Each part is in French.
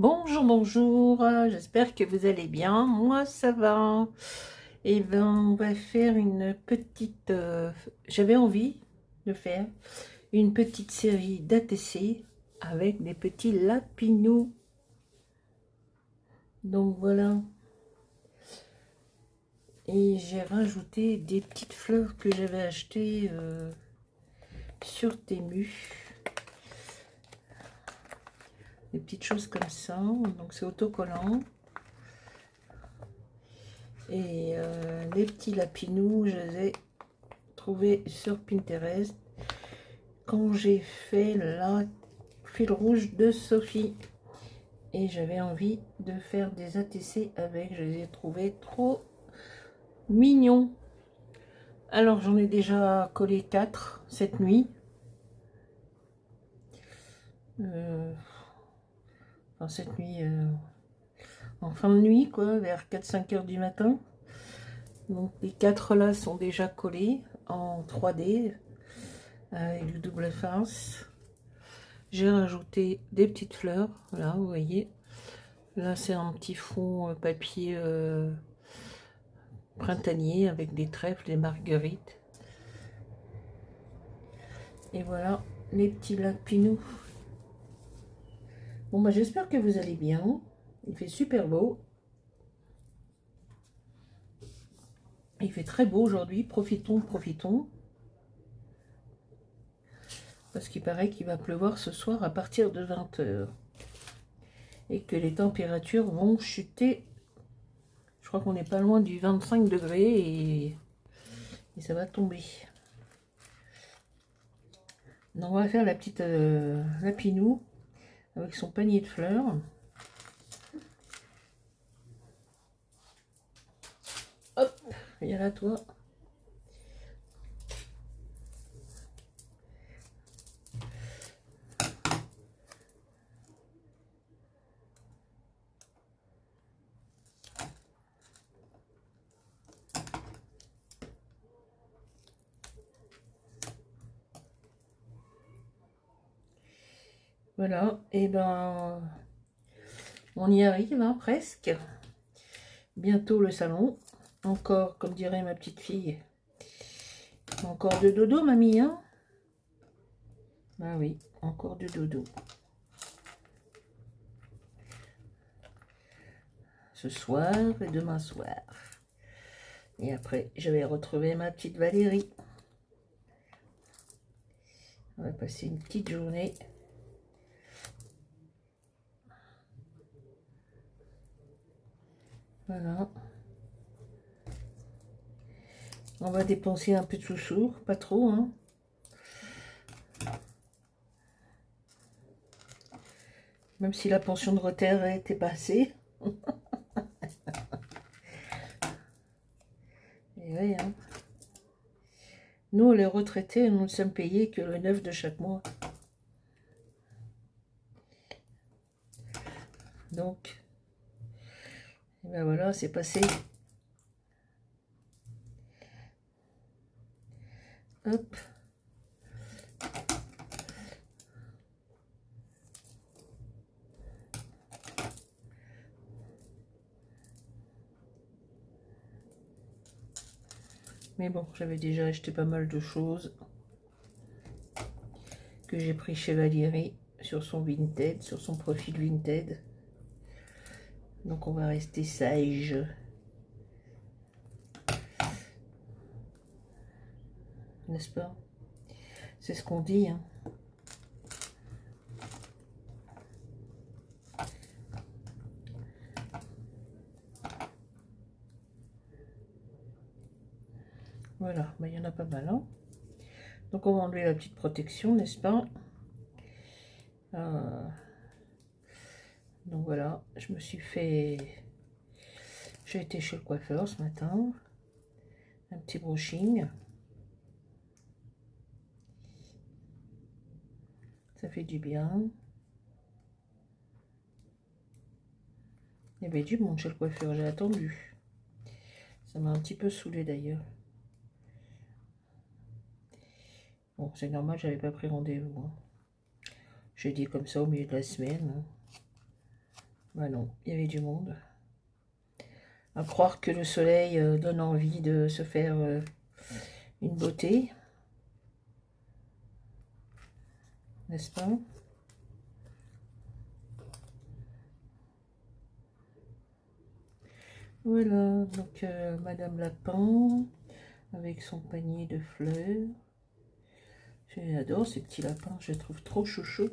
Bonjour, bonjour, j'espère que vous allez bien. Moi, ça va. Et ben, on va faire une petite. J'avais envie de faire une petite série d'ATC avec des petits lapinous. Donc voilà. Et j'ai rajouté des petites fleurs que j'avais achetées sur Temu. Des petites choses comme ça. Donc c'est autocollant. Et les petits lapinous, je les ai trouvés sur Pinterest quand j'ai fait la fil rouge de Sophie. Et j'avais envie de faire des ATC avec. Je les ai trouvés trop mignons. Alors j'en ai déjà collé 4 cette nuit. Enfin cette nuit, en fin de nuit quoi, vers 4-5 heures du matin. Donc les 4 là sont déjà collés en 3D avec le double face. J'ai rajouté des petites fleurs, là vous voyez. Là c'est un petit fond papier printanier avec des trèfles, des marguerites. Et voilà les petits lapinous. Bon bah j'espère que vous allez bien. Il fait super beau. Il fait très beau aujourd'hui. Profitons, profitons. Parce qu'il paraît qu'il va pleuvoir ce soir à partir de 20 h. Et que les températures vont chuter. Je crois qu'on n'est pas loin du 25 degrés et ça va tomber. Donc on va faire la petite lapinou avec son panier de fleurs. Hop, il y a là toi. Voilà, et ben on y arrive hein, presque. Bientôt le salon. Encore, comme dirait ma petite fille, encore de dodo, mamie, hein? Bah oui, encore de dodo. Ce soir et demain soir. Et après, je vais retrouver ma petite Valérie. On va passer une petite journée. Voilà. On va dépenser un peu de sous-sous, pas trop, hein. Même si la pension de retraite était passée. Et oui, hein. Nous, les retraités, nous ne sommes payés que le 9 de chaque mois. Donc, et ben voilà, c'est passé. Hop. Mais bon, j'avais déjà acheté pas mal de choses que j'ai pris chez Valérie sur son Vinted, sur son profil Vinted. Donc on va rester sage. N'est-ce pas? C'est ce qu'on dit, hein. Voilà, il y en a pas mal, hein. Donc on va enlever la petite protection, n'est-ce pas? Donc voilà, je me suis fait... J'ai été chez le coiffeur ce matin. Un petit brushing. Ça fait du bien. Il y avait du monde chez le coiffeur, j'ai attendu. Ça m'a un petit peu saoulé d'ailleurs. Bon, c'est normal, j'avais pas pris rendez-vous, hein. J'ai dit comme ça au milieu de la semaine, hein. Bah non, il y avait du monde. À croire que le soleil donne envie de se faire une beauté, n'est-ce pas? Voilà, donc Madame Lapin avec son panier de fleurs. J'adore ces petits lapins, je les trouve trop chouchou.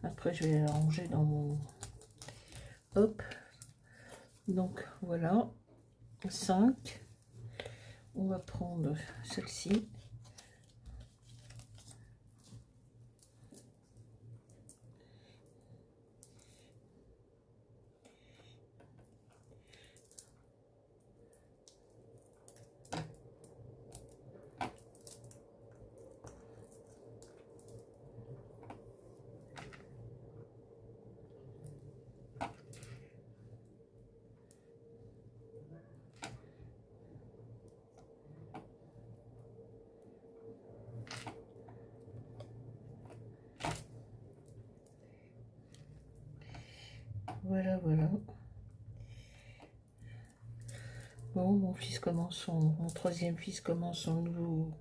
Après, je vais les ranger dans mon... Hop. Donc, voilà. 5. On va prendre celle-ci. Voilà, voilà. Bon, mon fils commence mon troisième fils commence son nouveau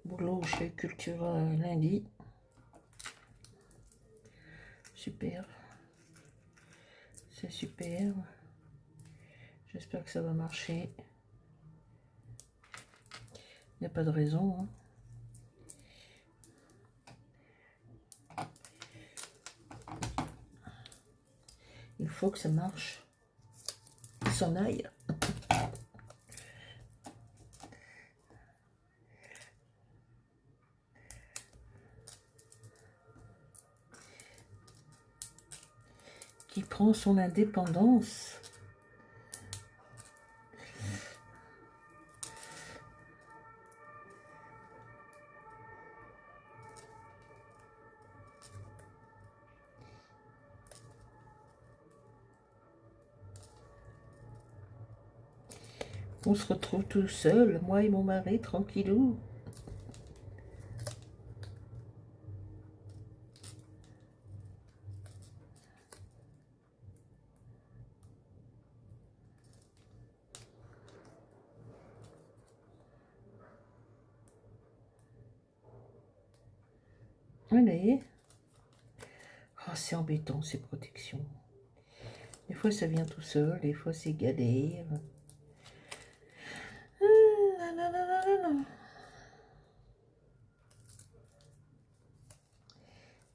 boulot chez Cultura lundi. Super. C'est super. J'espère que ça va marcher. Il n'y a pas de raison. Hein. Il faut que ça marche. Il s'en aille. Qui prend son indépendance. On se retrouve tout seul, moi et mon mari, tranquillou. Allez. Oh, c'est embêtant ces protections. Des fois ça vient tout seul, des fois c'est galère.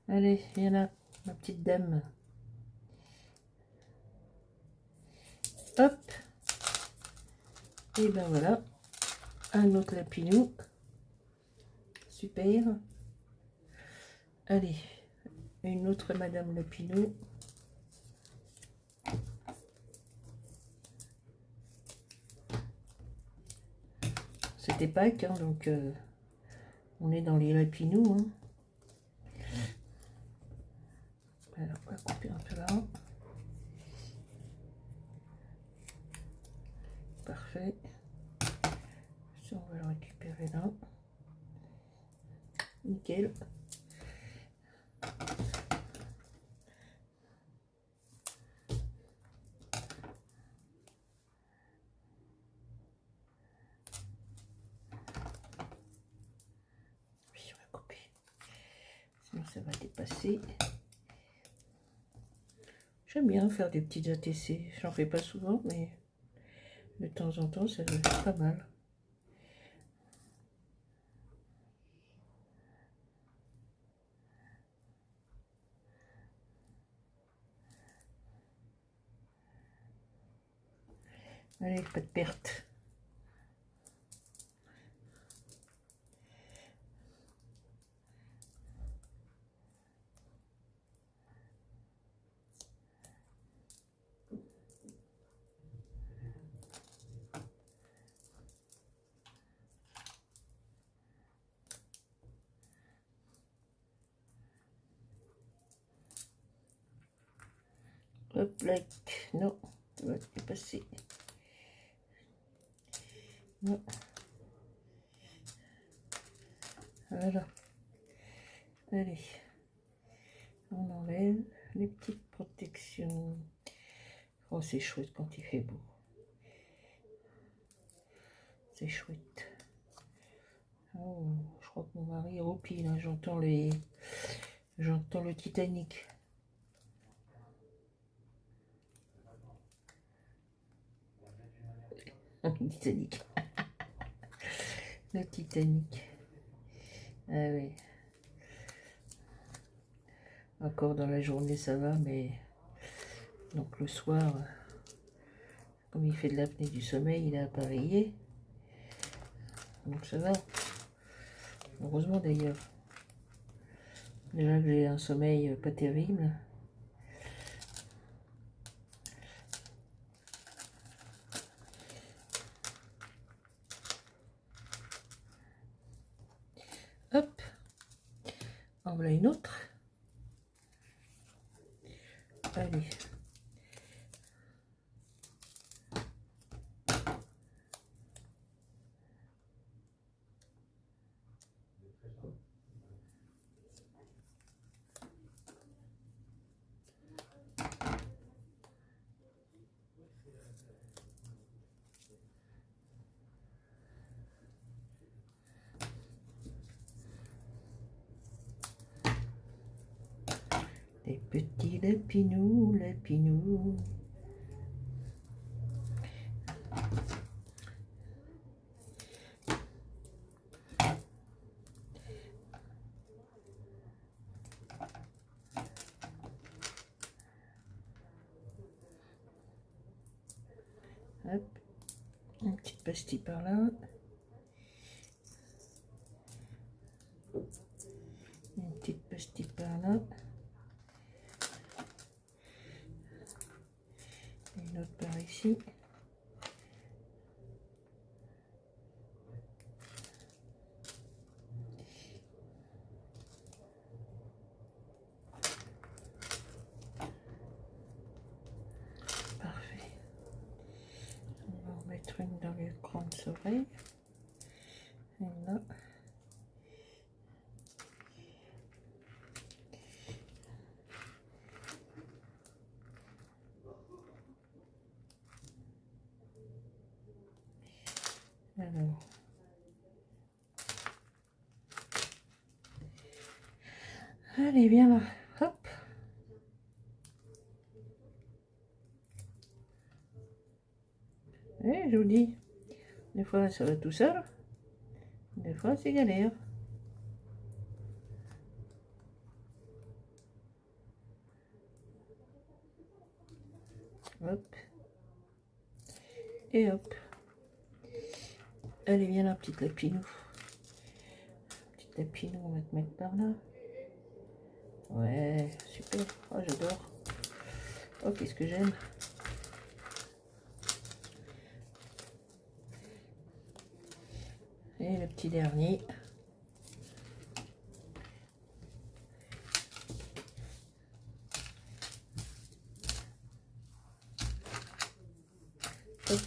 Allez, viens là, ma petite dame. Hop. Et ben voilà. Un autre lapinou. Super. Allez, une autre Madame Lapinou. C'était Pâques, hein, donc on est dans les lapinous. Hein. Alors, on va couper un peu là. Parfait. Ça, on va le récupérer là. Nickel. Oui, on va couper. Sinon, ça va dépasser. J'aime bien faire des petites ATC. J'en fais pas souvent, mais de temps en temps, ça fait pas mal. Allez, pas de perte. Hop là, non, ça va dépasser. Non. Voilà. Allez, on enlève. les petites protections. Oh, c'est chouette quand il fait beau. C'est chouette. Oh, je crois que mon mari roupille, là, j'entends le Titanic. Titanic. Le Titanic. Ah oui. Encore dans la journée ça va, mais donc le soir, comme il fait de l'apnée du sommeil, il est appareillé. Donc ça va. Heureusement d'ailleurs. Déjà que j'ai un sommeil pas terrible. Hop. En voilà une autre. Allez. Des petits lapinous, lapinous. Hop, une petite pastille par là. Une petite pastille par là. Une autre par ici. Parfait. On va en mettre une dans les grandes oreilles. Et là. Alors. Allez, viens là. Hop. Et je vous dis, des fois ça va tout seul, des fois c'est galère. Hop. Et hop. Allez, viens là, petite lapinou. Petite lapinou, on va te mettre par là. Ouais, super. Oh, j'adore. Oh, qu'est-ce que j'aime. Et le petit dernier. Hop.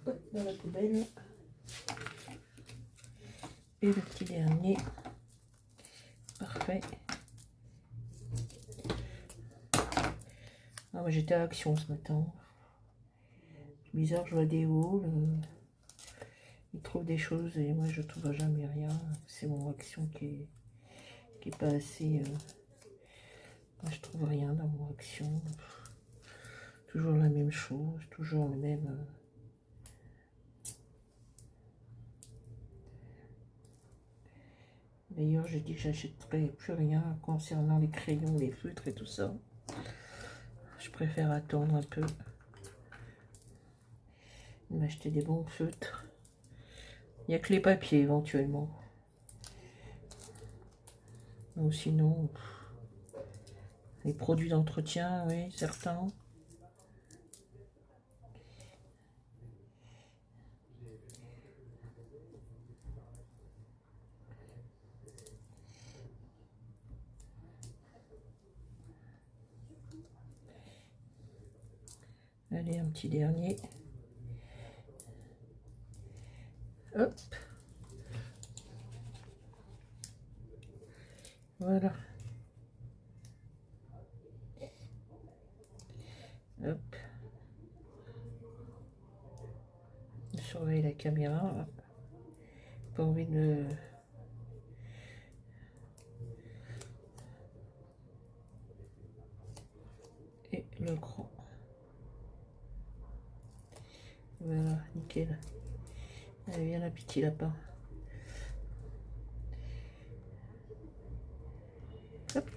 Hop, dans la poubelle. Et le petit dernier. Parfait. Ah, moi j'étais à Action ce matin. C'est bizarre, je vois des hauls. Ils trouvent des choses et moi je trouve jamais rien. C'est mon Action qui est pas assez. Moi, je trouve rien dans mon Action. Toujours la même chose, toujours le même. D'ailleurs, j'ai dit que j'achèterai plus rien concernant les crayons, les feutres et tout ça. Je préfère attendre un peu. M'acheter des bons feutres. Il n'y a que les papiers éventuellement. Ou sinon, les produits d'entretien, oui, certains. Allez, un petit dernier. Hop. Voilà. Hop. Je surveille la caméra. Pas envie de... Et le cran. Voilà, nickel. Allez, viens la petit lapin. Hop.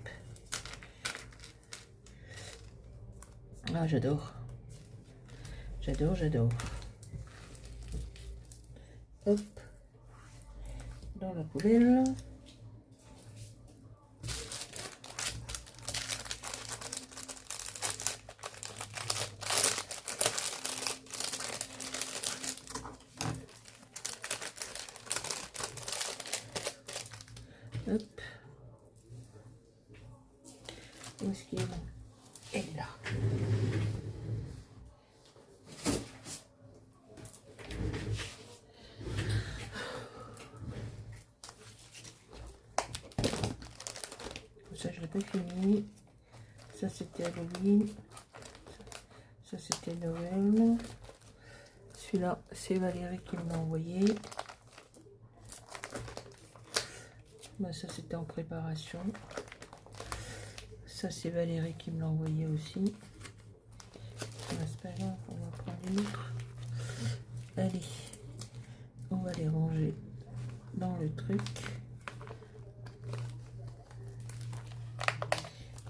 Ah, j'adore. J'adore, j'adore. Hop. Dans la poubelle. Hop. Où est-ce qu'il est? Elle est là. Ça, je l'ai pas fini. Ça, c'était Halloween. Ça, c'était Noël. Celui-là, c'est Valérie qui me l'a envoyé. Bah, ça, c'était en préparation. Ça, c'est Valérie qui me l'a envoyé aussi. C'est pas grave, on va prendre une autre. Allez, on va les ranger dans le truc.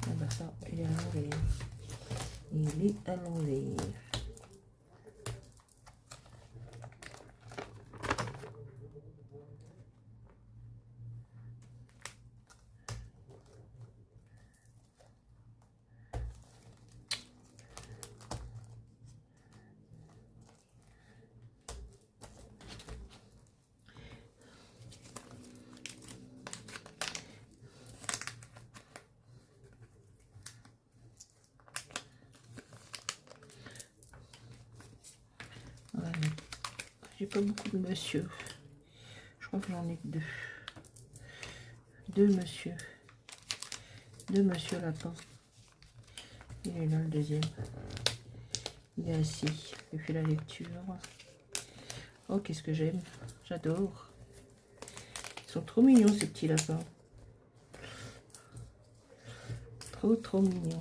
Ah bah ça, il est à l'envers. Il est à l'envers. J'ai pas beaucoup de monsieur. Je crois que j'en ai que deux. Deux monsieur lapin. Il est là le deuxième. Il est assis. Il fait la lecture. Oh, qu'est-ce que j'aime. J'adore. Ils sont trop mignons ces petits lapins. Trop mignons.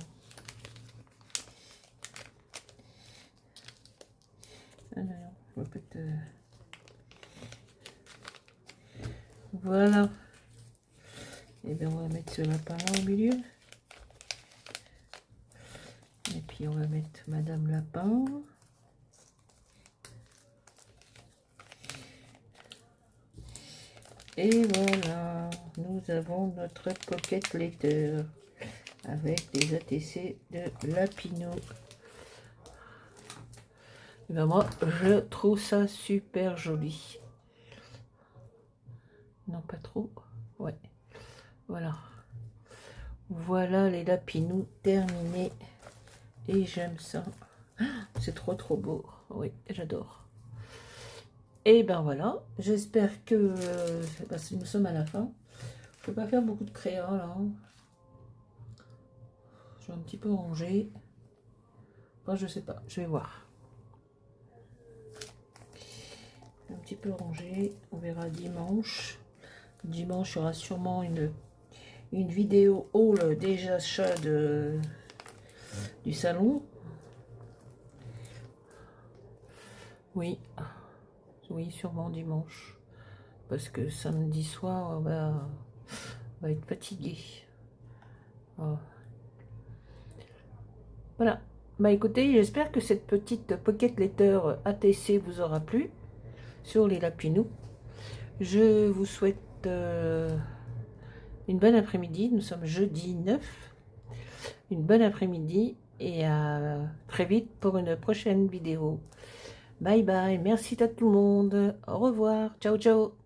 Ah non, on va peut-être... Voilà. Et bien on va mettre ce lapin là au milieu. Et puis on va mettre Madame Lapin. Et voilà, nous avons notre Pocket Letter avec des ATC de Lapinot. Et ben moi, je trouve ça super joli. Non, pas trop. Ouais. Voilà. Voilà les Lapinous terminés. Et j'aime ça. C'est trop beau. Oui, j'adore. Et ben voilà. J'espère que... nous sommes à la fin. Je ne peux pas faire beaucoup de crayons là. Je vais un petit peu ranger. Enfin, je sais pas. Je vais voir. Un petit peu rangé. On verra dimanche. Dimanche, il y aura sûrement une vidéo haul des achats du salon. Oui, sûrement dimanche. Parce que samedi soir, on va être fatigué. Voilà. Bah écoutez, j'espère que cette petite Pocket Letter ATC vous aura plu sur les Lapinous. Je vous souhaite une bonne après-midi. Nous sommes jeudi 9. Une bonne après-midi et à très vite pour une prochaine vidéo. Bye bye. Merci à tout le monde. Au revoir. Ciao, ciao.